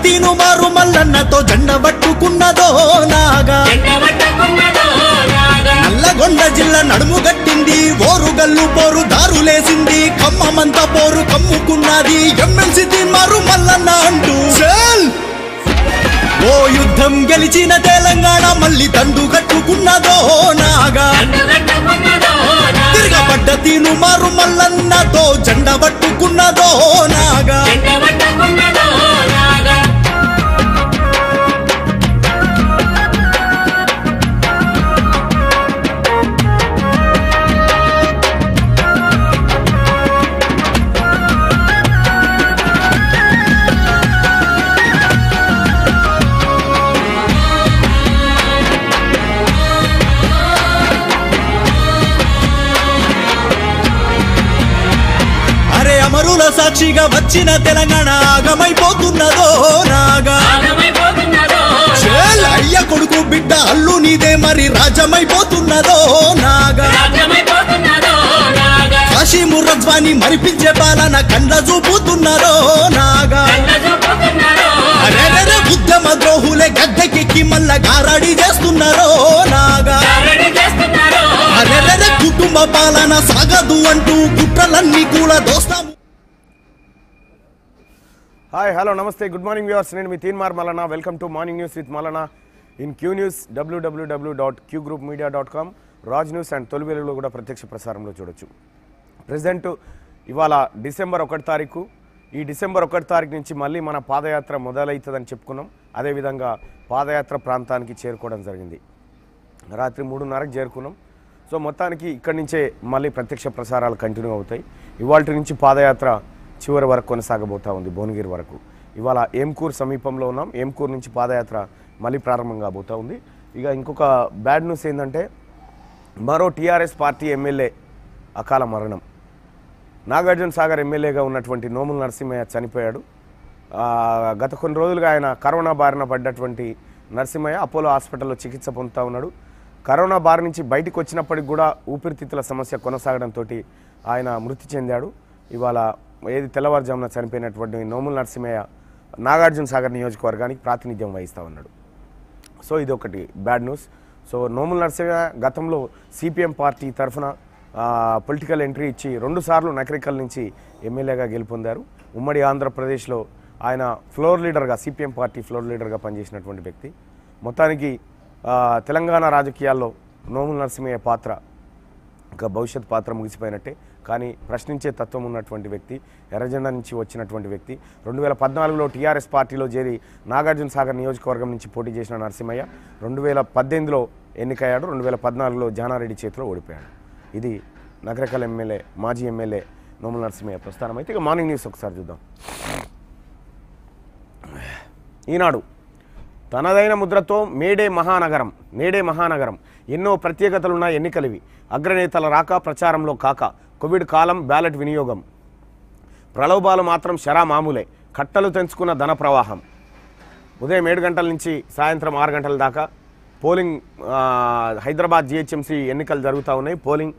తీను మారు మల్లన్నతో జెండ పట్టుకున్నదో నాగా నల్లగొండ జిల్లా నడుము గట్టింది ఓరుగల్లు పోరు దారులేసింది ఖమ్మమంత పోరు కమ్ముకున్నది ఎమ్మెల్సీ తీన్ మారు మల్లన్న అంటూ ఓ యుద్ధం గెలిచిన తెలంగాణ మళ్ళీ తండు కట్టుకున్నదో నాగా తిరగబడ్డ తీను మారు మల్లన్నతో జెండ పట్టుకున్నదో నాగా అమరుల సాక్షిగా వచ్చిన తెలంగాణ ఆగమైపోతున్నదో నాగా అయ్య కొడుకు బిడ్డ అల్లు నీదే మరి రాజమైపోతున్నదో నాగా కాశీము రజ్వాని మరిపించే పాలన కండ్ల చూపుతున్నదో నాగా అరే ఉద్యమ ద్రోహులే గద్దెకెక్కి మల్ల గారడి చేస్తున్నారో నాగా అరే కుటుంబ పాలన సాగదు అంటూ కుట్రలన్నీ కూడా దోస్తాము. హాయ్ హలో నమస్తే గుడ్ మార్నింగ్ వ్యూవర్స్, నేను మీ తీన్ మార్ Mallanna. Welcome to morning news with Mallanna in Q news www.qgroupmedia.com, Raj news and తొలి వెలుగులో కూడా ప్రత్యక్ష ప్రసారంలో చూడొచ్చు. ప్రెసిడెంట్ ఇవాళ డిసెంబర్ 1 తారీఖు. ఈ డిసెంబర్ 1 తారీఖు నుంచి మళ్ళీ మన పాదయాత్ర మొదలవుతుందని చెప్పుకున్నాం. అదేవిధంగా పాదయాత్ర ప్రాంతానికి చేరుకోవడం జరిగింది. రాత్రి 3:30కి చేరుకున్నాం. సో మొత్తానికి ఇక్కడి నుంచే మళ్ళీ ప్రత్యక్ష ప్రసారాలు కంటిన్యూ అవుతాయి. ఇవాళ నుంచి పాదయాత్ర చివరి వరకు కొనసాగబోతూ ఉంది, భువనగిరి వరకు. ఇవాళ ఏమ్కూర్ సమీపంలో ఉన్నాం. ఏమ్కూర్ నుంచి పాదయాత్ర మళ్ళీ ప్రారంభం కాబోతూ ఉంది. ఇక ఇంకొక బ్యాడ్ న్యూస్ ఏంటంటే మరో టీఆర్ఎస్ పార్టీ ఎమ్మెల్యే అకాల మరణం. నాగార్జున సాగర్ ఎమ్మెల్యేగా ఉన్నటువంటి నోముల నరసింహయ్య చనిపోయాడు. గత కొన్ని రోజులుగా ఆయన కరోనా బారిన పడ్డటువంటి నరసింహయ్య అపోలో హాస్పిటల్లో చికిత్స పొందుతూ ఉన్నాడు. కరోనా బారి నుంచి బయటకు వచ్చినప్పటికి కూడా ఊపిరితిత్తుల సమస్య కొనసాగడంతో ఆయన మృతి చెందాడు. ఇవాళ తెల్లవారుజామున చనిపోయినటువంటి నోముల నరసింహయ్య నాగార్జున సాగర్ నియోజకవర్గానికి ప్రాతినిధ్యం వహిస్తూ ఉన్నాడు. సో ఇది ఒకటి బ్యాడ్ న్యూస్. సో నోముల నరసింహయ్య గతంలో సిపిఎం పార్టీ తరఫున పొలిటికల్ ఎంట్రీ ఇచ్చి 2 సార్లు నకరికల్ నుంచి ఎమ్మెల్యేగా గెలుపొందారు. ఉమ్మడి ఆంధ్రప్రదేశ్లో ఆయన ఫ్లోర్ లీడర్గా, సిపిఎం పార్టీ ఫ్లోర్ లీడర్గా పనిచేసినటువంటి వ్యక్తి. మొత్తానికి తెలంగాణ రాజకీయాల్లో నోముల నరసింహయ్య పాత్ర ఇంకా భవిష్యత్ పాత్ర ముగిసిపోయినట్టే. కానీ ప్రశ్నించే తత్వం ఉన్నటువంటి వ్యక్తి, ఎర్రజెండా నుంచి వచ్చినటువంటి వ్యక్తి. 2014లో టీఆర్ఎస్ పార్టీలో చేరి నాగార్జున సాగర్ నియోజకవర్గం నుంచి పోటీ చేసిన నరసింహయ్య 2018లో ఎన్నికయ్యాడు. 2014లో జానారెడ్డి చేతిలో ఓడిపోయాడు. ఇది నగరకల్ ఎమ్మెల్యే, మాజీ ఎమ్మెల్యే నోముల నరసింహయ్య ప్రస్థానం. అయితే ఇక మార్నింగ్ న్యూస్ ఒకసారి చూద్దాం. ఈనాడు తనదైన ముద్రతో నేడే మహానగరం ఎన్నో ప్రత్యేకతలున్న ఎన్నికలివి. అగ్రనేతల రాక, ప్రచారంలో కాక, కోవిడ్ కాలం, బ్యాలెట్ వినియోగం, ప్రలోభాలు మాత్రం శరా మామూలే, కట్టలు తెంచుకున్న ధన ప్రవాహం. ఉదయం 7 గంటల నుంచి సాయంత్రం 6 గంటల దాకా పోలింగ్. హైదరాబాద్ జిహెచ్ఎంసీ ఎన్నికలు జరుగుతూ ఉన్నాయి. పోలింగ్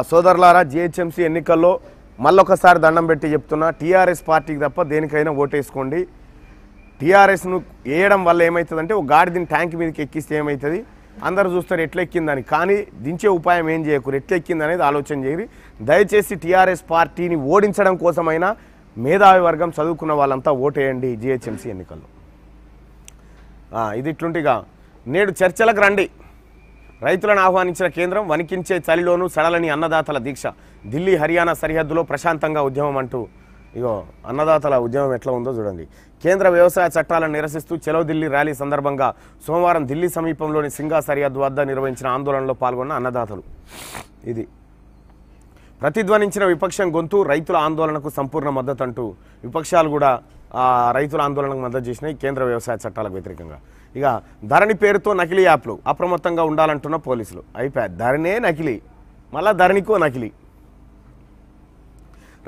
సోదరులారా, జిహెచ్ఎంసీ ఎన్నికల్లో మళ్ళొకసారి దండం పెట్టి చెప్తున్నా, టీఆర్ఎస్ పార్టీకి తప్ప దేనికైనా ఓటేసుకోండి. టీఆర్ఎస్ను వేయడం వల్ల ఏమవుతుందంటే, ఒక గాడిదని ట్యాంక్ మీదకి ఎక్కిస్తే ఏమవుతుంది, అందరూ చూస్తారు ఎట్లా ఎక్కిందని. కానీ దించే ఉపాయం ఏం చేయకూరు, ఎట్లా ఎక్కింది అనేది ఆలోచన చేయరు. దయచేసి టీఆర్ఎస్ పార్టీని ఓడించడం కోసమైనా మేధావి వర్గం, చదువుకున్న వాళ్ళంతా ఓటేయండి జిహెచ్ఎంసీ ఎన్నికల్లో. ఇది ఇట్లుంటిగా నేడు చర్చలకు రండి. రైతులను ఆహ్వానించిన కేంద్రం. వణికించే చలిలోనూ సడలని అన్నదాతల దీక్ష. ఢిల్లీ హర్యానా సరిహద్దులో ప్రశాంతంగా ఉద్యమం అంటూ ఇగో అన్నదాతల ఉద్యమం ఎట్లా ఉందో చూడండి. కేంద్ర వ్యవసాయ చట్టాలను నిరసిస్తూ చలో ఢిల్లీ ర్యాలీ సందర్భంగా సోమవారం ఢిల్లీ సమీపంలోని సింగా సరిహద్దు వద్ద నిర్వహించిన ఆందోళనలో పాల్గొన్న అన్నదాతలు. ఇది ప్రతిధ్వనించిన విపక్షం గొంతు. రైతుల ఆందోళనకు సంపూర్ణ మద్దతు అంటూ విపక్షాలు కూడా రైతుల ఆందోళనకు మద్దతు చేసినాయి కేంద్ర వ్యవసాయ చట్టాలకు వ్యతిరేకంగా. ఇక ధరణి పేరుతో నకిలీ యాప్లు. అప్రమత్తంగా ఉండాలంటున్న పోలీసులు. అయిపోయా, ధరణే నకిలీ, మళ్ళా ధరణికో నకిలీ.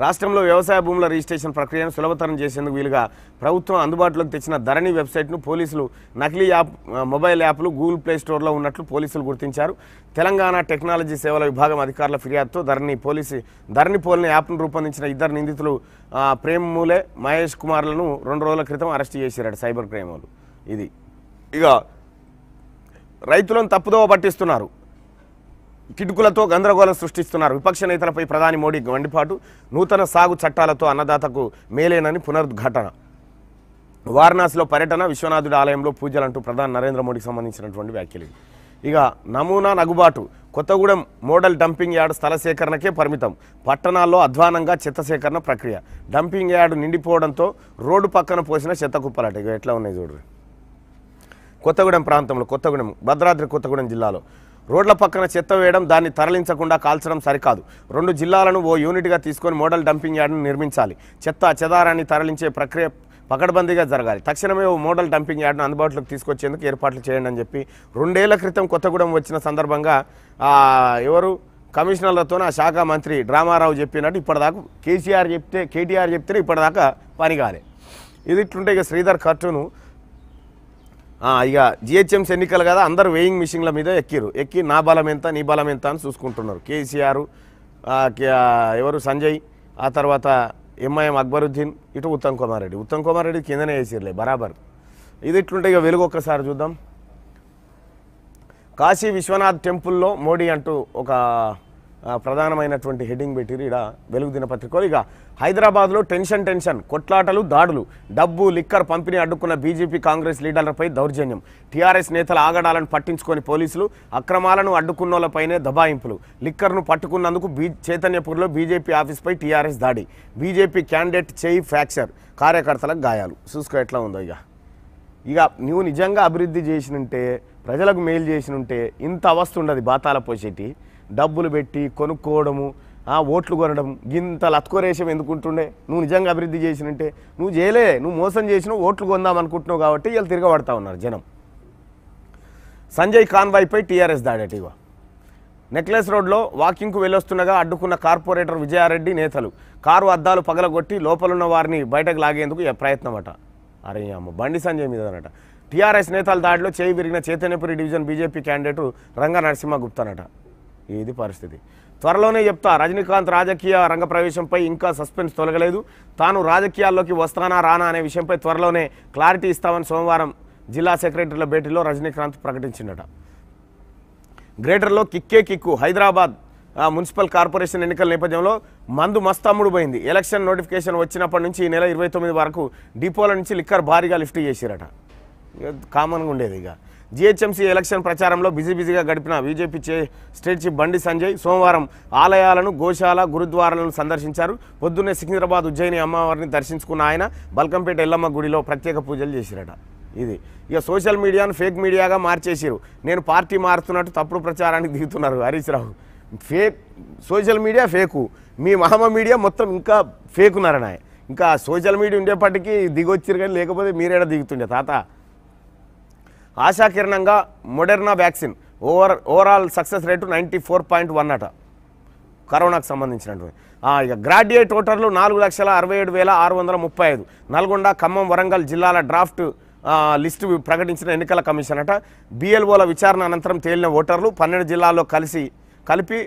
రాష్ట్రంలో వ్యవసాయ భూముల రిజిస్ట్రేషన్ ప్రక్రియను సులభతరం చేసేందుకు వీలుగా ప్రభుత్వం అందుబాటులోకి తెచ్చిన ధరణి వెబ్సైట్ను పోలీసులు నకిలీ మొబైల్ యాప్లు గూగుల్ ప్లే స్టోర్లో ఉన్నట్లు పోలీసులు గుర్తించారు. తెలంగాణ టెక్నాలజీ సేవల విభాగం అధికారుల ఫిర్యాదుతో ధరణి పోలిన యాప్ను రూపొందించిన ఇద్దరు నిందితులు ప్రేమ్ మూలే, మహేష్ కుమార్లను 2 రోజుల క్రితం అరెస్ట్ చేశారు సైబర్ క్రైమ్ వాళ్ళు. ఇది ఇక రైతులను తప్పుదోవ పట్టిస్తున్నారు, కిటుకులతో గందరగోళం సృష్టిస్తున్నారు. విపక్ష నేతలపై ప్రధాని మోడీ మండిపాటు. నూతన సాగు చట్టాలతో అన్నదాతకు మేలేనని పునరుద్ఘాటన. వారణాసిలో పర్యటన, విశ్వనాథుడి ఆలయంలో పూజలంటూ ప్రధాని నరేంద్ర మోడీకి సంబంధించినటువంటి వ్యాఖ్యలు. ఇక నమూనా నగుబాటు. కొత్తగూడెం మోడల్ డంపింగ్ యార్డ్ స్థల సేకరణకే పరిమితం. పట్టణాల్లో అధ్వానంగా చెత్త సేకరణ ప్రక్రియ. డంపింగ్ యార్డు నిండిపోవడంతో రోడ్డు పక్కన పోసిన చెత్త కుప్పలట. ఇక ఎట్లా ఉన్నాయి చూడండి. కొత్తగూడెం ప్రాంతంలో, భద్రాద్రి కొత్తగూడెం జిల్లాలో రోడ్ల పక్కన చెత్త వేయడం, దాన్ని తరలించకుండా కాల్చడం సరికాదు. 2 జిల్లాలను ఓ యూనిట్గా తీసుకొని మోడల్ డంపింగ్ యార్డును నిర్మించాలి. చెత్త చెదారాన్ని తరలించే ప్రక్రియ పకడ్బందీగా జరగాలి. తక్షణమే ఓ మోడల్ డంపింగ్ యార్డును అందుబాటులోకి తీసుకొచ్చేందుకు ఏర్పాట్లు చేయండి అని చెప్పి 2 ఏళ్ల క్రితం కొత్తగూడెం వచ్చిన సందర్భంగా ఎవరు కమిషనర్లతో ఆ శాఖ మంత్రి డ్రామారావు చెప్పినట్టు ఇప్పటిదాకా కేటీఆర్ చెప్తేనే ఇప్పటిదాకా పని కాలే. ఇది ఇట్లుంటే ఇక శ్రీధర్ ఖర్చును ఇక జిహెచ్ఎంసీ ఎన్నికలు కదా, అందరూ వేయింగ్ మిషన్ల మీద ఎక్కి నా బలం ఎంత నీ బలం ఎంత అని చూసుకుంటున్నారు. కేసీఆర్, ఎవరు సంజయ్, ఆ తర్వాత ఎంఐఎం అక్బరుద్దీన్, ఇటు ఉత్తమ్ కుమార్ రెడ్డి కిందనే వేసిర్లే బరాబర్. ఇది ఇట్లుంటే ఇక వెలుగు ఒక్కసారి చూద్దాం. కాశీ విశ్వనాథ్ టెంపుల్లో మోడీ అంటూ ఒక ప్రధానమైనటువంటి హెడ్డింగ్ పెట్టిరు ఇక్కడ వెలుగు దినపత్రికలో. ఇక హైదరాబాద్లో టెన్షన్, కొట్లాటలు, దాడులు, డబ్బు లిక్కర్ పంపిణీ అడ్డుకున్న బీజేపీ కాంగ్రెస్ లీడర్లపై దౌర్జన్యం. టీఆర్ఎస్ నేతల ఆగడాలను పట్టించుకొని పోలీసులు, అక్రమాలను అడ్డుకున్నోళ్లపైనే దబాయింపులు. లిక్కర్ను పట్టుకున్నందుకు చైతన్యపూర్లో బీజేపీ ఆఫీస్పై టీఆర్ఎస్ దాడి. బీజేపీ క్యాండిడేట్ చేయి ఫ్రాక్చర్, కార్యకర్తలకు గాయాలు. చూసుకో ఎట్లా ఉందో. ఇక నువ్వు నిజంగా అభివృద్ధి చేసినుంటే, ప్రజలకు మేలు చేసినుంటే ఇంత అవస్థ ఉండదు. బాతాల పోసేటి డబ్బులు పెట్టి కొనుక్కోవడము, ఓట్లు కొనడం, ఇంత లత్కోరేషం ఎందుకుంటుండే? నువ్వు నిజంగా అభివృద్ధి చేసినంటే నువ్వు చేయలే, నువ్వు మోసం చేసినావు, ఓట్లు కొందాం అనుకుంటున్నావు కాబట్టి వీళ్ళు తిరగబడతా ఉన్నారు జనం. సంజయ్ కాన్వాయ్పై టీఆర్ఎస్ దాడట. ఇగో నెక్లెస్ రోడ్లో వాకింగ్కు వెళ్ళొస్తుండగా అడ్డుకున్న కార్పొరేటర్ విజయారెడ్డి నేతలు. కారు అద్దాలు పగలగొట్టి లోపలున్న వారిని బయటకు లాగేందుకు ప్రయత్నం అట. అరే అమ్మ, బండి సంజయ్ మీద అనట. టీఆర్ఎస్ నేతల దాడిలో చేయి విరిగిన చైతన్యపురి డివిజన్ బీజేపీ క్యాండిడేట్ రంగ నరసింహ గుప్తానట. ఇది పరిస్థితి. త్వరలోనే చెప్తా, రజనీకాంత్ రాజకీయ రంగ ప్రవేశంపై ఇంకా సస్పెన్స్ తొలగలేదు. తాను రాజకీయాల్లోకి వస్తానా రానా అనే విషయంపై త్వరలోనే క్లారిటీ ఇస్తామని సోమవారం జిల్లా సెక్రటరీల భేటీలో రజనీకాంత్ ప్రకటించిందట. గ్రేటర్లో కిక్కు. హైదరాబాద్ మున్సిపల్ కార్పొరేషన్ ఎన్నికల నేపథ్యంలో మందు మస్తమ్ముడు పోయింది. ఎలక్షన్ నోటిఫికేషన్ వచ్చినప్పటి నుంచి ఈ నెల 29 వరకు డిపోల నుంచి లిక్కర్ భారీగా లిఫ్ట్ చేసిరట. కామన్గా ఉండేది. ఇక జిహెచ్ఎంసీ ఎలక్షన్ ప్రచారంలో బిజీగా గడిపిన BJP state chief Bandi Sanjay సోమవారం ఆలయాలను, గోశాల, గురుద్వారాలను సందర్శించారు. పొద్దున్నే సికింద్రాబాద్ ఉజ్జయిని అమ్మవారిని దర్శించుకున్న ఆయన బల్కంపేట ఎల్లమ్మ గుడిలో ప్రత్యేక పూజలు చేసిరట. ఇది ఇక సోషల్ మీడియాను ఫేక్ మీడియాగా మార్చేసిరు. నేను పార్టీ మారుతున్నట్టు తప్పుడు ప్రచారానికి దిగుతున్నారు Harish Rao. Social media fake, మీ మహమ్మ మీడియా మొత్తం ఇంకా ఫేక్ ఉన్నారని. ఇంకా సోషల్ మీడియా ఉండేప్పటికీ దిగొచ్చిరు, కానీ లేకపోతే మీరేడా దిగుతుండే తాత. ఆశాకిరణంగా Moderna vaccine overall success rate 94.1 అట కరోనాకు సంబంధించినటువంటి. ఇక గ్రాడ్యుయేట్ ఓటర్లు 4,67,635. నల్గొండ, ఖమ్మం, వరంగల్ జిల్లాల డ్రాఫ్ట్ లిస్టు ప్రకటించిన ఎన్నికల కమిషన్ అట. బిఎల్ఓల విచారణ అనంతరం తేలిన ఓటర్లు 12 జిల్లాల్లో కలిపి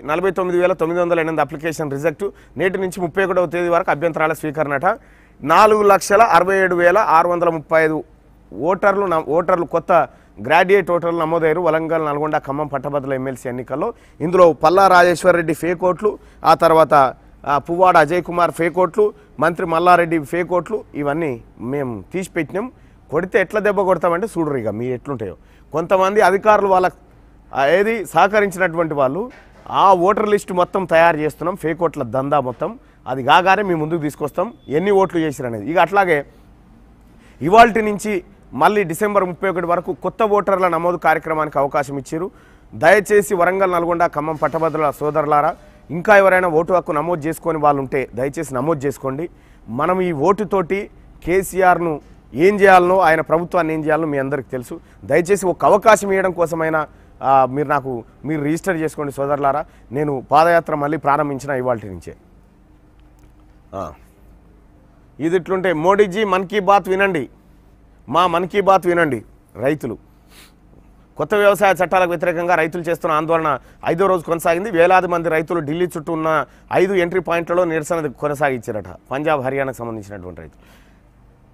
49,908 అప్లికేషన్ రిజెక్టు. నేటి నుంచి 31వ తేదీ వరకు అభ్యంతరాల స్వీకరణ అట. 4,67,635 ఓటర్లు కొత్త గ్రాడ్యుయేట్ ఓటర్లు నమోదయ్యారు వరంగల్, నల్గొండ, ఖమ్మం పట్టభద్రుల ఎమ్మెల్సీ ఎన్నికల్లో. ఇందులో పల్లా రాజేశ్వర్ రెడ్డి ఫేక్ ఓట్లు, ఆ తర్వాత పువ్వాడ అజయ్ కుమార్ ఫేక్ ఓట్లు, మంత్రి మల్లారెడ్డి ఫేక్ ఓట్లు. ఇవన్నీ మేము తీసిపెట్టినాం. కొడితే ఎట్లా దెబ్బ కొడతామంటే చూడరు ఇక మీ ఎట్లుంటాయో. కొంతమంది అధికారులు వాళ్ళకి సహకరించినటువంటి వాళ్ళు ఆ ఓటర్ లిస్టు మొత్తం తయారు చేస్తున్నాం, ఫేక్ ఓట్ల దందా మొత్తం. అది కాగానే మీ ముందుకు తీసుకొస్తాం ఎన్ని ఓట్లు చేసిరు అనేది. ఇక అట్లాగే ఇవాల్టి నుంచి మళ్ళీ డిసెంబర్ 31 వరకు కొత్త ఓటర్ల నమోదు కార్యక్రమానికి అవకాశం ఇచ్చారు. దయచేసి వరంగల్, నల్గొండ, ఖమ్మం పట్టభద్రుల సోదరులారా, ఇంకా ఎవరైనా ఓటు హక్కు నమోదు చేసుకొని వాళ్ళు ఉంటే దయచేసి నమోదు చేసుకోండి. మనం ఈ ఓటుతోటి కేసీఆర్ను ఏం చేయాలనో, ఆయన ప్రభుత్వాన్ని ఏం చేయాలనో మీ అందరికీ తెలుసు. దయచేసి ఒక అవకాశం ఇవ్వడం కోసమైనా మీరు రిజిస్టర్ చేసుకోండి సోదరులారా. నేను పాదయాత్ర మళ్ళీ ప్రారంభించిన ఇవాల్టి నుంచే. ఇది ఇట్లుంటే మోడీజీ మన్ కీ బాత్ వినండి, మా మన్ కీ బాత్ వినండి. రైతులు కొత్త వ్యవసాయ చట్టాలకు వ్యతిరేకంగా రైతులు చేస్తున్న ఆందోళన 5వ రోజు కొనసాగింది. వేలాది మంది రైతులు ఢిల్లీ చుట్టూ ఉన్న 5 ఎంట్రీ పాయింట్లలో నిరసన కొనసాగించారట. పంజాబ్, హర్యానాకు సంబంధించినటువంటి రైతులు.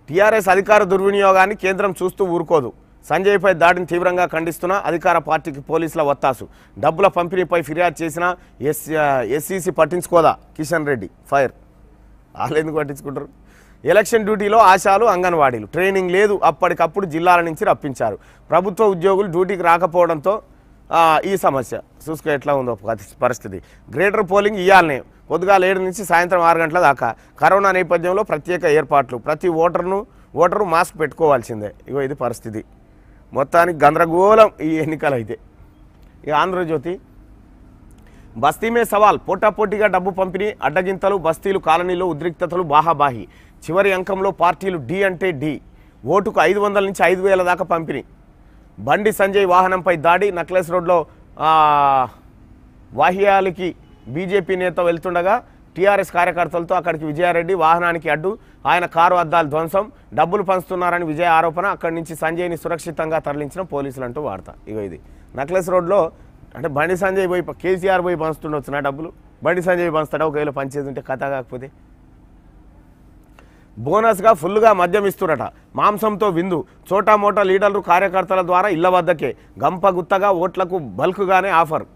టీఆర్ఎస్ అధికార దుర్వినియోగాన్ని కేంద్రం చూస్తూ ఊరుకోదు. సంజయ్పై దాడిని తీవ్రంగా ఖండిస్తున్న అధికార పార్టీకి పోలీసుల వత్తాసు. డబ్బుల పంపిణీపై ఫిర్యాదు చేసిన ఎస్ఈసి పట్టించుకోదా? కిషన్ రెడ్డి ఫైర్. వాళ్ళు ఎందుకు పట్టించుకుంటారు? ఎలక్షన్ డ్యూటీలో ఆశాలు, అంగన్వాడీలు ట్రైనింగ్ లేదు, అప్పటికప్పుడు జిల్లాల నుంచి రప్పించారు. ప్రభుత్వ ఉద్యోగులు డ్యూటీకి రాకపోవడంతో ఈ సమస్య చూసుకో ఎట్లా ఉందో పరిస్థితి. గ్రేటర్ పోలింగ్ ఇయ్యాలనే పొద్దుగాల 7 నుంచి సాయంత్రం 6 గంటల దాకా. కరోనా నేపథ్యంలో ప్రత్యేక ఏర్పాట్లు. ప్రతి ఓటరు మాస్క్ పెట్టుకోవాల్సిందే. ఇగో ఇది పరిస్థితి. మొత్తానికి గందరగోళం ఈ ఎన్నికలు అయితే. ఇక ఆంధ్రజ్యోతి బస్తీమే సవాల్, పోటాపోటీగా డబ్బు పంపిణీ, అడ్డగింతలు, బస్తీలు, కాలనీలో ఉద్రిక్తతలు, బాహాబాహి. చివరి అంకంలో పార్టీలు డి అంటే డి. ఓటుకు 500 నుంచి 5,000 దాకా పంపిణీ. బండి సంజయ్ వాహనంపై దాడి. నక్లెస్ రోడ్లో వాహియాలకి బీజేపీ నేత వెళ్తుండగా టీఆర్ఎస్ కార్యకర్తలతో అక్కడికి విజయారెడ్డి వాహనానికి అడ్డు. ఆయన కారు అద్దాలు ధ్వంసం. డబ్బులు పంచుతున్నారని విజయ ఆరోపణ. అక్కడి నుంచి సంజయ్ని సురక్షితంగా తరలించిన పోలీసులు అంటూ వార్త. ఇగో ఇది నక్లెస్ రోడ్లో అంటే బండి సంజయ్ పోయి కేసీఆర్ పోయి పంచుతుండొచ్చు నా డబ్బులు. బండి సంజయ్ పంచుతాడా? ఒకవేళ పంచేది ఉంటే కథ కాకపోతే. బోనస్గా ఫుల్గా మద్యం ఇస్తున్నట. మాంసంతో విందు. చోటా మోటా లీడర్లు, కార్యకర్తల ద్వారా ఇళ్ల వద్దకే గంపగుత్తగా ఓట్లకు బల్క్గానే ఆఫర్.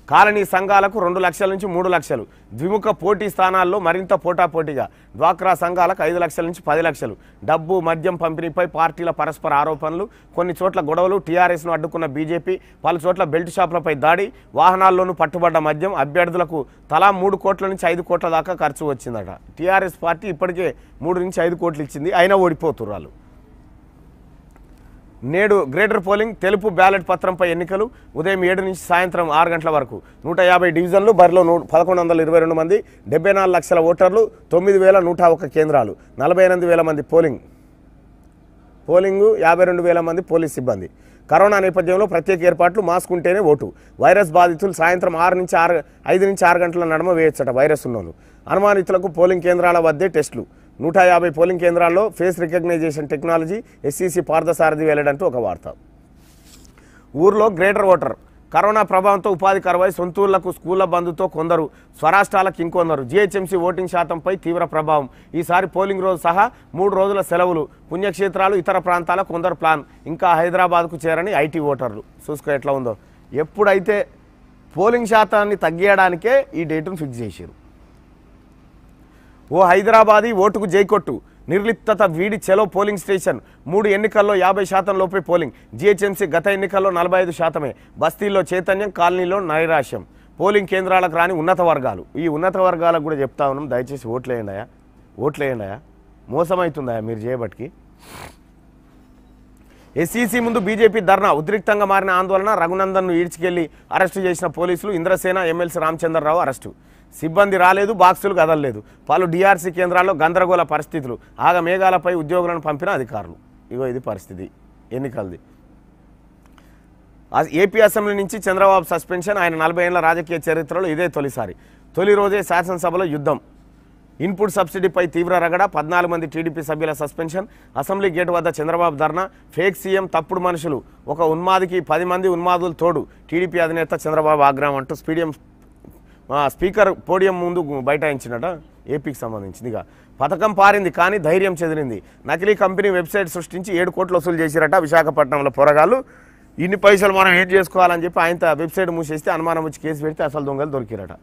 కాలనీ సంఘాలకు 2 లక్షల నుంచి 3 లక్షలు. ద్విముఖ పోటీ స్థానాల్లో మరింత పోటాపోటీగా. డ్వాక్రా సంఘాలకు 5 లక్షల నుంచి 10 లక్షలు. డబ్బు, మద్యం పంపిణీపై పార్టీల పరస్పర ఆరోపణలు. కొన్ని చోట్ల గొడవలు. టీఆర్ఎస్ను అడ్డుకున్న బీజేపీ. పలు చోట్ల బెల్ట్ షాపులపై దాడి. వాహనాల్లోనూ పట్టుబడ్డ మద్యం. అభ్యర్థులకు తలా 3 కోట్ల నుంచి 5 కోట్ల దాకా ఖర్చు వచ్చిందట. టీఆర్ఎస్ పార్టీ ఇప్పటికే 3 నుంచి 5 కోట్లు ఇచ్చింది, అయినా ఓడిపోతున్నారు వాళ్ళు. నేడు గ్రేటర్ పోలింగ్. తెలుపు బ్యాలెట్ పత్రంపై ఎన్నికలు. ఉదయం 7 నుంచి సాయంత్రం 6 గంటల వరకు. 150 డివిజన్లు. బరిలో 1122 మంది. 74 లక్షల ఓటర్లు. 9,101 కేంద్రాలు. 48,000 మంది పోలింగ్. 52,000 మంది పోలీస్ సిబ్బంది. కరోనా నేపథ్యంలో ప్రత్యేక ఏర్పాట్లు. మాస్క్ ఉంటేనే ఓటు. వైరస్ బాధితులు సాయంత్రం 5 నుంచి 6 గంటల నడుమ వేయచ్చట వైరస్ ఉన్నోళ్ళు. అనుమానితులకు పోలింగ్ కేంద్రాల వద్దే టెస్టులు. 150 పోలింగ్ కేంద్రాల్లో ఫేస్ రికగ్నైజేషన్ టెక్నాలజీ. ఎస్సీసీ పార్థసారథి వెళ్లడంటూ ఒక వార్త. ఊర్లో గ్రేటర్ ఓటర్. కరోనా ప్రభావంతో ఉపాధి కరువై సొంతూళ్లకు స్కూళ్ల బంద్తో కొందరు, స్వరాష్ట్రాలకు ఇంకొందరు. జీహెచ్ఎంసీ ఓటింగ్ శాతంపై తీవ్ర ప్రభావం. ఈసారి పోలింగ్ రోజు సహా 3 రోజుల సెలవులు. పుణ్యక్షేత్రాలు, ఇతర ప్రాంతాల కొందరు ప్లాన్. ఇంకా హైదరాబాద్కు చేరని ఐటీ ఓటర్లు. చూసుకో ఎట్లా ఉందో. ఎప్పుడైతే పోలింగ్ శాతాన్ని తగ్గియడానికే ఈ డేటును ఫిక్స్ చేశారు. ఓ హైదరాబాదీ ఓటుకు జైకొట్టు. నిర్లిప్తత వీడి చెలో పోలింగ్ స్టేషన్. 3 ఎన్నికల్లో 50% లోపే పోలింగ్. జీహెచ్ఎంసీ గత ఎన్నికల్లో 45%. బస్తీల్లో చైతన్యం, కాలనీలో నైరాశ్యం. పోలింగ్ కేంద్రాలకు రాని ఉన్నత వర్గాలు. ఈ ఉన్నత వర్గాలకు కూడా చెప్తా ఉన్నాం, దయచేసి ఓట్లేయండాయా. మోసమవుతుందా మీరు చేయబట్టికి. ఎస్ఈసీ ముందు బీజేపీ ధర్నా. ఉద్రిక్తంగా మారిన ఆందోళన. రఘునందన్ను ఈడ్చుకెళ్లి అరెస్టు చేసిన పోలీసులు. Indrasena MLC Ramachandra Rao arrest. సిబ్బంది రాలేదు, బాక్సులు కదలలేదు. పలు డిఆర్సీ కేంద్రాల్లో గందరగోళ పరిస్థితులు. ఆగ మేఘాలపై ఉద్యోగులను పంపిన అధికారులు. ఇగో ఇది పరిస్థితి ఎన్నికలది. ఏపీ అసెంబ్లీ నుంచి చంద్రబాబు సస్పెన్షన్. ఆయన 40 ఏళ్ల రాజకీయ చరిత్రలో ఇదే తొలిసారి. తొలి రోజే శాసనసభలో యుద్ధం. ఇన్పుట్ సబ్సిడీపై తీవ్ర రగడ. 14 మంది టీడీపీ సభ్యుల సస్పెన్షన్. అసెంబ్లీ గేటు వద్ద చంద్రబాబు ధర్నా. ఫేక్ సీఎం, తప్పుడు మనుషులు. ఒక ఉన్మాదికి 10 మంది ఉన్మాదులు తోడు. టీడీపీ అధినేత చంద్రబాబు ఆగ్రహం అంటూ స్పీకర్ పోడియం ముందు బైఠాయించినట. ఏపీకి సంబంధించిందిగా. పథకం పారింది కానీ ధైర్యం చెదిరింది. నకిలీ కంపెనీ వెబ్సైట్ సృష్టించి 7 కోట్లు వసూలు చేసిరట విశాఖపట్నంలో పొరగాళ్ళు. ఇన్ని పైసలు మనం ఏం చేసుకోవాలని చెప్పి ఆయన వెబ్సైట్ మూసేస్తే అనుమానం వచ్చి కేసు పెడితే అసలు దొంగలు దొరికిరట.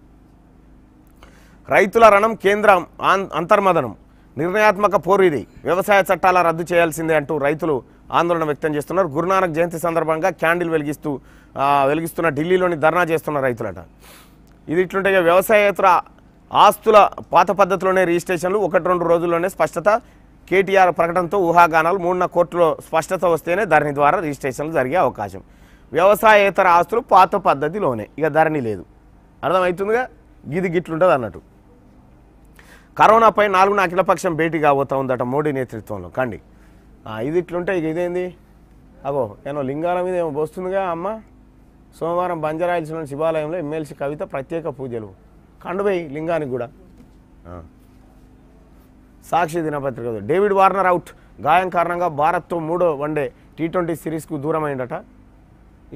రైతుల రణం, కేంద్రం అంతర్మదనం. నిర్ణయాత్మక పోరు ఇది. వ్యవసాయ చట్టాల రద్దు చేయాల్సిందే అంటూ రైతులు ఆందోళన వ్యక్తం చేస్తున్నారు. గురునానక్ జయంతి సందర్భంగా క్యాండిల్ వెలిగిస్తున్న ఢిల్లీలోని ధర్నా చేస్తున్న రైతులట. ఇది ఇట్లుంటే వ్యవసాయేతర ఆస్తుల పాత పద్ధతిలోనే రిజిస్ట్రేషన్లు. 1-2 రోజుల్లోనే స్పష్టత. కేటీఆర్ ప్రకటనతో ఊహాగానాలు. 3 కోర్టులో స్పష్టత వస్తేనే ధరణి ద్వారా రిజిస్ట్రేషన్లు జరిగే అవకాశం. వ్యవసాయేతర ఆస్తులు పాత పద్ధతిలోనే, ఇక ధరణి లేదు. అర్థమవుతుందిగా. గిట్లుంటుంది అన్నట్టు. కరోనాపై 4న అఖిలపక్షం భేటీ కాబోతా ఉందట మోడీ నేతృత్వంలో. కండి ఇది ఇట్లుంటే ఇక ఇదేంది. అగో ఏమో లింగాల మీద ఏమో వస్తుందిగా అమ్మ. సోమవారం బంజారాయిల్స్లోని శివాలయంలో ఎమ్మెల్సీ కవిత ప్రత్యేక పూజలు. కండువేయి లింగానికి కూడా. సాక్షి దినపత్రిక డేవిడ్ వార్నర్ అవుట్, గాయం కారణంగా భారత్తో 3వ వన్డే T20 సిరీస్కు దూరమైందట.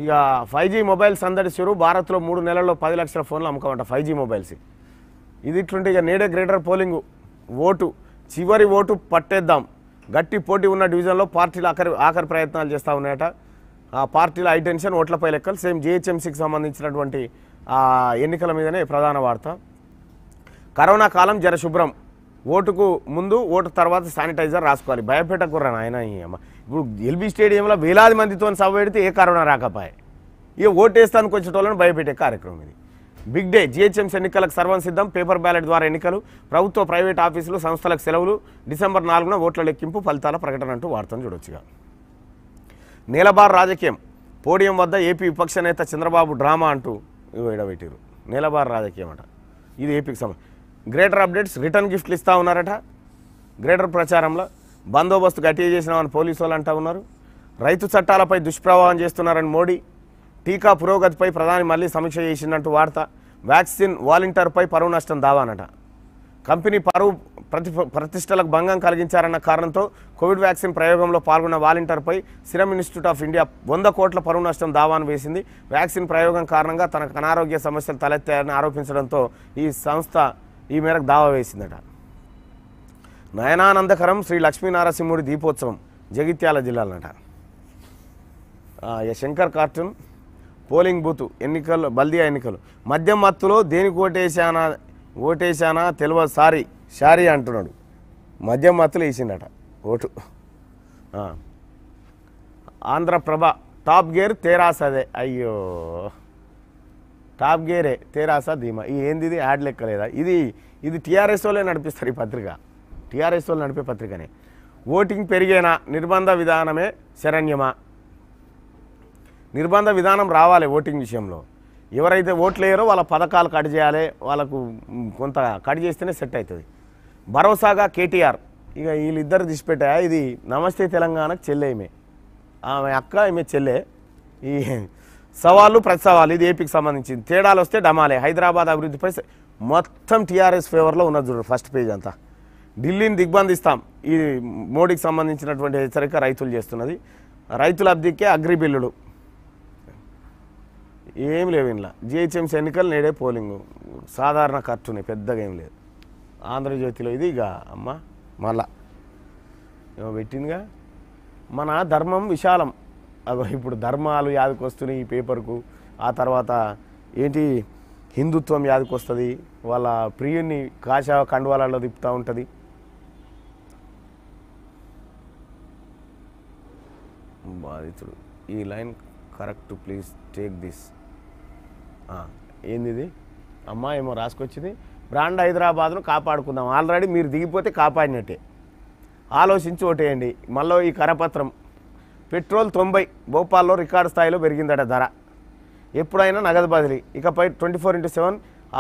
ఇక 5G మొబైల్ సందడి షురు, భారత్లో 3 నెలల్లో 10 లక్షల ఫోన్లు అమ్మకమంట 5G మొబైల్స్. ఇది ఇట్లుంటే ఇక నేడే గ్రేటర్ పోలింగ్ ఓటు, చివరి ఓటు పట్టేద్దాం. గట్టి పోటీ ఉన్న డివిజన్లో పార్టీలు ఆఖరి ప్రయత్నాలు చేస్తూ ఉన్నాయట. ఆ పార్టీల హైటెన్షన్, ఓట్లపై లెక్కలు సేమ్ GHMCకి సంబంధించినటువంటి ఎన్నికల మీదనే ప్రధాన వార్త. కరోనా కాలం జర శుభ్రం, ఓటుకు ముందు ఓటు తర్వాత శానిటైజర్ రాసుకోవాలి. భయపెట్ట కుర్రాను ఆయన. ఇప్పుడు ఎల్బీ స్టేడియంలో వేలాది మందితో సభ పెడితే ఏ కరోనా రాకపోయే, ఇక ఓటేస్తానికి వచ్చే వాళ్ళని భయపెట్టే కార్యక్రమం ఇది. బిగ్ డే, GHMC ఎన్నికలకు సర్వం సిద్ధం. పేపర్ బ్యాలెట్ ద్వారా ఎన్నికలు, ప్రభుత్వ ప్రైవేట్ ఆఫీసులు సంస్థలకు సెలవులు. డిసెంబర్ 4న ఓట్ల లెక్కింపు, ఫలితాల ప్రకటన అంటూ వార్తను చూడొచ్చుగా. నేలబార్ రాజకీయం, పోడియం వద్ద ఏపీ విపక్ష నేత చంద్రబాబు డ్రామా అంటూ ఎడబెట్టారు. నేలబార్ రాజకీయం అట, ఇది ఏపీకి సంబంధించి. గ్రేటర్ అప్డేట్స్, రిటర్న్ గిఫ్ట్లు ఇస్తూ ఉన్నారట. గ్రేటర్ ప్రచారంలో బందోబస్తు గట్టిగా చేసినామని పోలీసు వాళ్ళు అంటూ ఉన్నారు. రైతు చట్టాలపై దుష్ప్రభావం చేస్తున్నారని మోడీ. టీకా పురోగతిపై ప్రధాని మళ్ళీ సమీక్ష చేసిందంటూ వార్త. వ్యాక్సిన్ వాలంటీర్పై పరువు నష్టం దావానట. కంపెనీ పరువు ప్రతిష్టలకు భంగం కలిగించారన్న కారణంతో కోవిడ్ వ్యాక్సిన్ ప్రయోగంలో పాల్గొన్న వాలంటీర్పై సిరమ్ ఇన్స్టిట్యూట్ ఆఫ్ ఇండియా 100 కోట్ల పరువు నష్టం దావాను వేసింది. వ్యాక్సిన్ ప్రయోగం కారణంగా తనకు అనారోగ్య సమస్యలు తలెత్తాయని ఆరోపించడంతో ఈ సంస్థ ఈ మేరకు దావా వేసిందట. నయనానందకరం శ్రీ లక్ష్మీనారసింహుడి దీపోత్సవం జగిత్యాల జిల్లాలనట. శంకర్ కార్టూన్, పోలింగ్ బూత్ ఎన్నికలు, బల్దియా ఎన్నికలు. మద్యం మత్తులో దేనికి ఓటేశానా తెలియదు సారీ అంటున్నాడు. మద్యం మత్తులు వేసిండట ఓటు. ఆంధ్రప్రభ, టాప్ గేర్ తెరాసదే. అయ్యో, టాప్ గేరే తెరాస ధీమా. ఈ ఏంది ఇది యాడ్ లెక్కలేదా? ఇది టీఆర్ఎస్ వాళ్ళే నడిపిస్తారు ఈ పత్రిక. టీఆర్ఎస్ వాళ్ళు నడిపే పత్రికనే. ఓటింగ్ పెరిగేనా, నిర్బంధ విధానమే శరణ్యమా? నిర్బంధ విధానం రావాలి ఓటింగ్ విషయంలో. ఎవరైతే ఓట్లు వేయరో వాళ్ళ పథకాలు కట్ చేయాలి, వాళ్ళకు కొంత కట్ చేస్తేనే సెట్ అవుతుంది. భరోసాగా కేటీఆర్. ఇక వీళ్ళిద్దరు తీసిపెట్టా. ఇది నమస్తే తెలంగాణకు చెల్లె, ఆమె అక్క, ఈమె చెల్లె. ఈ సవాళ్ళు ప్రతి సవాళ్ళు, ఇది ఏపీకి సంబంధించింది. తేడాలు వస్తే డమాలే. హైదరాబాద్ అభివృద్ధిపై మొత్తం టీఆర్ఎస్ ఫేవర్లో ఉన్నది చూడండి ఫస్ట్ పేజ్ అంతా. ఢిల్లీని దిగ్బంధిస్తాం, ఈ మోడీకి సంబంధించినటువంటి హెచ్చరిక రైతులు చేస్తున్నది. రైతుల అబ్దికే అగ్రి బిల్లులు ఏం లేవు. ఇంట్లో GHMC ఎన్నికలు నేడే పోలింగు, సాధారణ ఖర్చునే, పెద్దగా ఏం లేదు. ఆంధ్రజ్యోతిలో ఇది ఇక అమ్మ మళ్ళా ఏమో పెట్టిందిగా. మన ధర్మం విశాలం. ఇప్పుడు ధర్మాలు యాదకి వస్తున్నాయి ఈ పేపర్కు. ఆ తర్వాత ఏంటి హిందుత్వం యాదకి వస్తుంది. వాళ్ళ ప్రియుని కాషా కండువాలలో తిప్పుతూ ఉంటుంది. బాధితుడు, ఈ line correct please take this. ఏంది ఇది అమ్మా, ఏమో రాసుకొచ్చింది. బ్రాండ్ హైదరాబాద్ను కాపాడుకుందాం. ఆల్రెడీ మీరు దిగిపోతే కాపాడినట్టే. ఆలోచించి ఓటేయండి. మళ్ళీ ఈ కరపత్రం. పెట్రోల్ 90, భోపాల్లో రికార్డు స్థాయిలో పెరిగిందట ధర. ఎప్పుడైనా నగదు బదిలీ. ఇకపై 24/7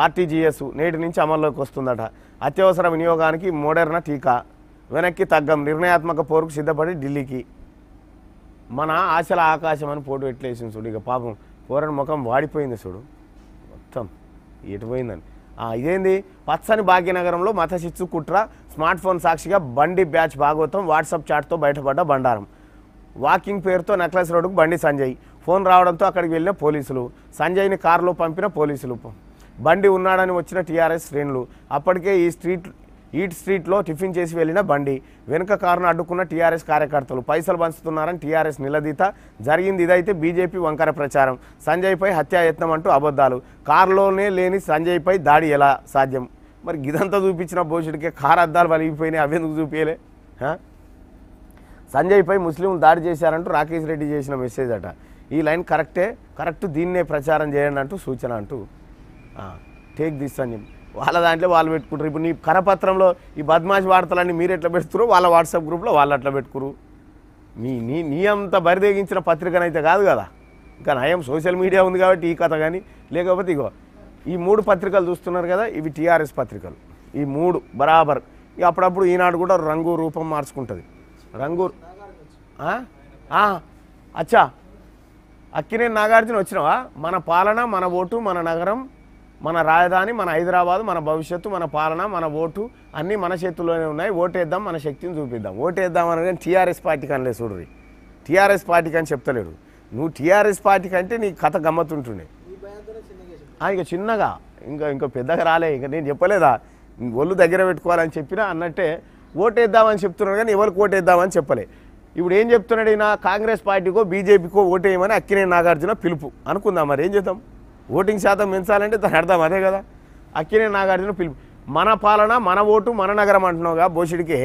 RTGS నేటి నుంచి అమల్లోకి వస్తుందట. అత్యవసర వినియోగానికి మోడర్నా టీకా. వెనక్కి తగ్గం, నిర్ణయాత్మక పోరుకు సిద్ధపడి ఢిల్లీకి. మన ఆశల ఆకాశం అని ఫోటో ఎట్లేసింది చూడు. ఇక పాపం పోరని ముఖం వాడిపోయింది చూడు, మొత్తం ఎటుపోయిందని. ఇదేంది పచ్చని భాగ్యనగరంలో మత శిచ్చు కుట్ర. స్మార్ట్ ఫోన్ సాక్షిగా బండి బ్యాచ్ భాగవతం. వాట్సాప్ చాట్తో బయటపడ్డ బండారం. వాకింగ్ పేరుతో నెక్లెస్ రోడ్డుకు బండి సంజయ్. ఫోన్ రావడంతో అక్కడికి వెళ్ళిన పోలీసులు. సంజయ్ని కారులో పంపిన పోలీసులు. బండి ఉన్నాడని వచ్చిన టీఆర్ఎస్ శ్రేణులు. అప్పటికే ఈట్ స్ట్రీట్లో టిఫిన్ చేసి వెళ్ళిన బండి. వెనుక కారును అడ్డుకున్న టీఆర్ఎస్ కార్యకర్తలు. పైసలు పంచుతున్నారని టీఆర్ఎస్ నిలదీత. జరిగింది ఇదైతే బీజేపీ వంకర ప్రచారం. సంజయ్పై హత్యాయత్నం అంటూ అబద్ధాలు. కారులోనే లేని సంజయ్పై దాడి ఎలా సాధ్యం? మరి గిదంతా చూపించిన భోషుడికే కారు అద్దాలు వలిగిపోయినాయి, అవెందుకు చూపించలే? సంజయ్పై ముస్లింలు దాడి చేశారంటూ రాకేష్ రెడ్డి చేసిన మెసేజ్ అట. ఈ లైన్ కరెక్ట్ దీన్నే ప్రచారం చేయండి అంటూ సూచన అంటూ టేక్ దిస్ అని వాళ్ళ దాంట్లో వాళ్ళు పెట్టుకుంటారు. ఇప్పుడు నీ కరపత్రంలో ఈ బద్మాష్ వార్తలన్నీ మీరు ఎట్లా పెడుతున్నారు, వాళ్ళ వాట్సాప్ గ్రూప్లో వాళ్ళు అట్లా పెట్టుకురు. నీ అంత బరిదేగించిన పత్రికనైతే కాదు కదా. ఇంకా నయం సోషల్ మీడియా ఉంది కాబట్టి ఈ కథ. కానీ లేకపోతే ఇగో ఈ 3 పత్రికలు చూస్తున్నారు కదా, ఇవి టీఆర్ఎస్ పత్రికలు. ఈ 3 బరాబర్. ఇక అప్పుడప్పుడు ఈనాడు కూడా రంగు రూపం మార్చుకుంటుంది. రంగు అచ్చా అక్కినేని నాగార్జున వచ్చినావా? మన పాలన, మన ఓటు, మన నగరం, మన రాజధాని, మన హైదరాబాద్, మన భవిష్యత్తు, మన పాలన, మన ఓటు అన్నీ మన చేతుల్లోనే ఉన్నాయి. ఓటేద్దాం, మన శక్తిని చూపిద్దాం. ఓటేద్దాం అనగానే టీఆర్ఎస్ పార్టీకి అనలే చూడరి, టీఆర్ఎస్ పార్టీకి అని చెప్తలేడు. నువ్వు టీఆర్ఎస్ పార్టీకి అంటే నీ కథ గమ్మత్తుంటుండే. ఇక చిన్నగా ఇంకా పెద్దగా రాలే. ఇంకా నేను చెప్పలేదా ఒళ్ళు దగ్గర పెట్టుకోవాలని చెప్పినా అన్నట్టే ఓటేద్దామని చెప్తున్నాడు, కానీ ఎవరికి ఓటేద్దామని చెప్పలే. ఇప్పుడు ఏం చెప్తున్నాడు ఈయన, కాంగ్రెస్ పార్టీకో బీజేపీకో ఓటేయమని అక్కినేని నాగార్జున పిలుపు అనుకుందాం. మరి ఏం చేద్దాం, ఓటింగ్ శాతం పెంచాలంటే దాని అర్థం అదే కదా. అక్కినేని నాగార్జున పిలుపు. మన పాలన, మన ఓటు, మన నగరం అంటున్నావుగా బోషుడికి.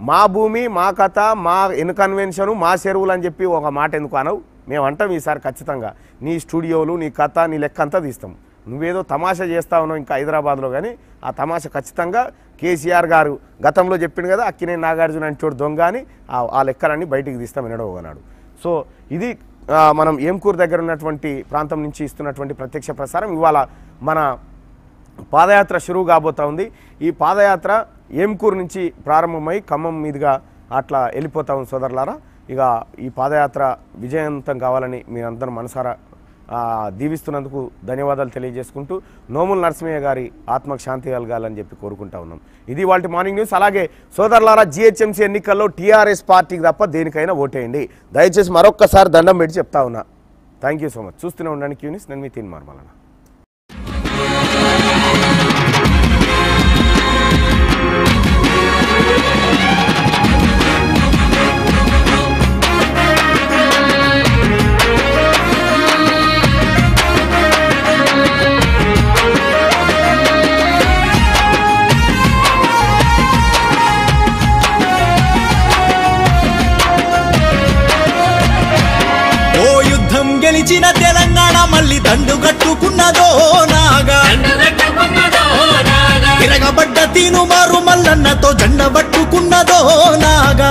మా భూమి, మా కథ, మా కన్వెన్షను, మా చెరువులు అని చెప్పి ఒక మాట ఎందుకు అనవు? మేము అంటాం ఈసారి ఖచ్చితంగా. నీ స్టూడియోలు, నీ కథ, నీ లెక్క అంతా తీస్తాం. నువ్వేదో తమాషా చేస్తా ఉన్నావు ఇంకా హైదరాబాద్లో, కానీ ఆ తమాషా ఖచ్చితంగా కేసీఆర్ గారు గతంలో చెప్పిండు కదా, అక్కినేని నాగార్జున అంటోడు దొంగ అని. ఆ లెక్కలన్నీ బయటికి తీస్తాం వినడోగన్నాడు. సో ఇది మనం ఏంకూరు దగ్గర ఉన్నటువంటి ప్రాంతం నుంచి ఇస్తున్నటువంటి ప్రత్యక్ష ప్రసారం. ఇవాళ మన పాదయాత్ర షురువు కాబోతా ఉంది. ఈ పాదయాత్ర ఏంకూరు నుంచి ప్రారంభమై ఖమ్మం మీదుగా అట్లా వెళ్ళిపోతా ఉంది సోదరులారా. ఇక ఈ పాదయాత్ర విజయవంతం కావాలని మీరందరూ మనసారా దీవిస్తున్నందుకు ధన్యవాదాలు తెలియజేసుకుంటూ నోముల నరసింహయ్య గారి ఆత్మకు శాంతి కలగాలని చెప్పి కోరుకుంటా ఉన్నాం. ఇది వాళ్ళ మార్నింగ్ న్యూస్. అలాగే సోదరులారా, జిహెచ్ఎంసీ ఎన్నికల్లో టీఆర్ఎస్ పార్టీకి తప్ప దేనికైనా ఓటేయండి. దయచేసి మరొక్కసారి దండం పెట్టి చెప్తా ఉన్నా. Thank you so much. చూస్తూనే ఉండండి క్యూ న్యూస్. నేను మీ తీన్ మార్మలన్న. గెలిచిన తెలంగాణ మళ్ళీ దండు కట్టుకున్నదో నాగా, తిరగబడ్డ తీను మారు మల్లన్నతో జెండ పట్టుకున్నదో నాగా.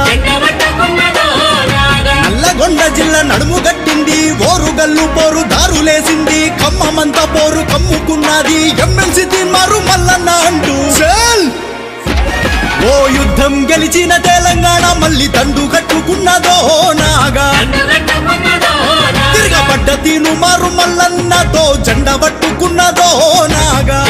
నల్లగొండ జిల్లా నడుము గట్టింది, ఓరుగల్లు పోరు దారులేసింది, ఖమ్మమంతా పోరు కమ్ముకున్నది, ఎమ్మెల్సీ తీన్మారు మల్లన్న అంటూ ఓ యుద్ధం గెలిచిన తెలంగాణ మళ్ళీ దండు కట్టుకున్నదో నాగా, తిరగబడ్డ తీను మారు మల్లన్నతో జెండ పట్టుకున్నదో నాగా.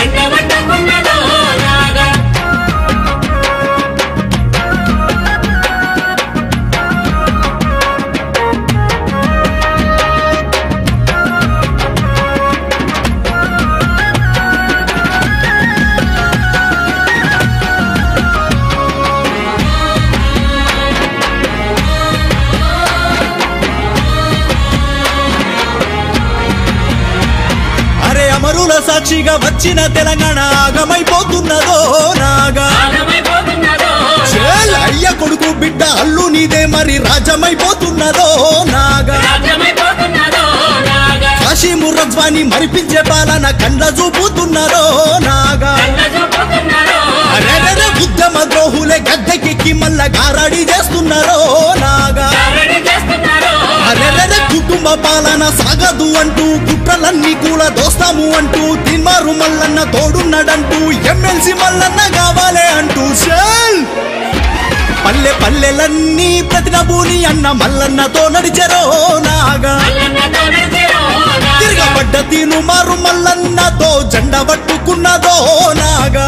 అమరుల సాక్షిగా వచ్చిన తెలంగాణ ఆగమైపోతున్నదో నాగా. అయ్య కొడుకు బిడ్డ అల్లు నీదే మరి రాజమైపోతున్నదో నాగా. కాశీము రజ్వాని మరిపించే పాలన కండ్ల చూపుతున్నదో నాగా. ఉద్యమ ద్రోహులే గద్దెకెక్కి మల్ల గారడి చేస్తున్నారో నాగా. కుటుంబ పాలన సాగదు అంటూ కుట్రలన్నీ కూడా దోస్తాము అంటూ తీన్మారు మల్లన్న తోడున్నాడంటూ ఎమ్మెల్సీ మల్లన్న కావాలే అంటూ పల్లె పల్లెలన్నీ ప్రతినబూని అన్న మల్లన్నతో నడిచెరో నాగా. తిరగబడ్డ తీను మారు మల్లన్నతో జెండ పట్టుకున్నదో నాగా.